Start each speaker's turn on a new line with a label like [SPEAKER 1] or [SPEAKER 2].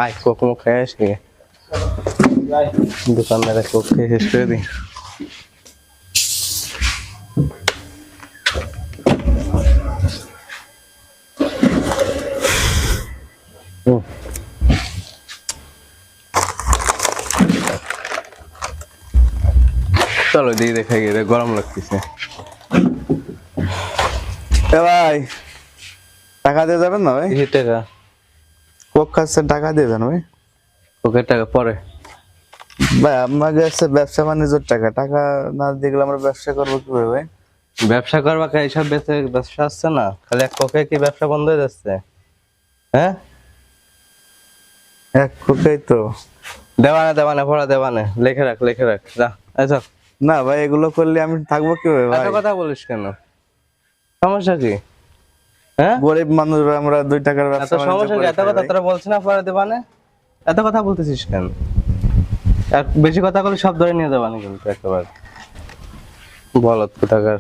[SPEAKER 1] আয় কোক মুখ খেয়ে আসি দোকানদারে কোক খেয়ে শেষ করে দিই। চলো দিয়ে দেখাই গিয়ে গরম লাগতেছে।
[SPEAKER 2] ভাই টাকা দিয়ে যাবেন না ভাই?
[SPEAKER 1] টাকা
[SPEAKER 2] কোক খাচ্ছেন, টাকা দিয়ে যান ভাই।
[SPEAKER 1] কোকের টাকা পরে
[SPEAKER 2] ভাই আপনাকে হচ্ছে ব্যবসা বাণিজ্যের টাকা, টাকা না দিয়ে গেলে আমরা ব্যবসা করবো কিভাবে ভাই?
[SPEAKER 1] ব্যবসা করবা কে? এইসব ব্যবসা আসছে না, খালি এক কোকে কি ব্যবসা বন্ধ হয়ে যাচ্ছে? হ্যাঁ
[SPEAKER 2] এক কোকেই তো।
[SPEAKER 1] দেওয়ানে পড়া দেওয়ানে লিখে রাখ যা। আচ্ছা
[SPEAKER 2] না ভাই এগুলো করলে আমি থাকবো কিভাবে ভাই?
[SPEAKER 1] এত কথা বলিস কেন? সমস্যা কি? হ্যাঁ
[SPEAKER 2] গরিব মানুষ আমরা 2 টাকার
[SPEAKER 1] এত
[SPEAKER 2] ব্যবসা বাণিজ্য
[SPEAKER 1] সমস্যা কি?
[SPEAKER 2] করে
[SPEAKER 1] এত
[SPEAKER 2] খাই
[SPEAKER 1] কথা
[SPEAKER 2] ভাই।
[SPEAKER 1] তোরা বলছিস না পরে দেবানে, এত কথা বলতেছিস কেন? আর বেশি কথা বলে সব ধরে নিয়ে দেবানে কিন্তু একেবারে বলত কোথাকার।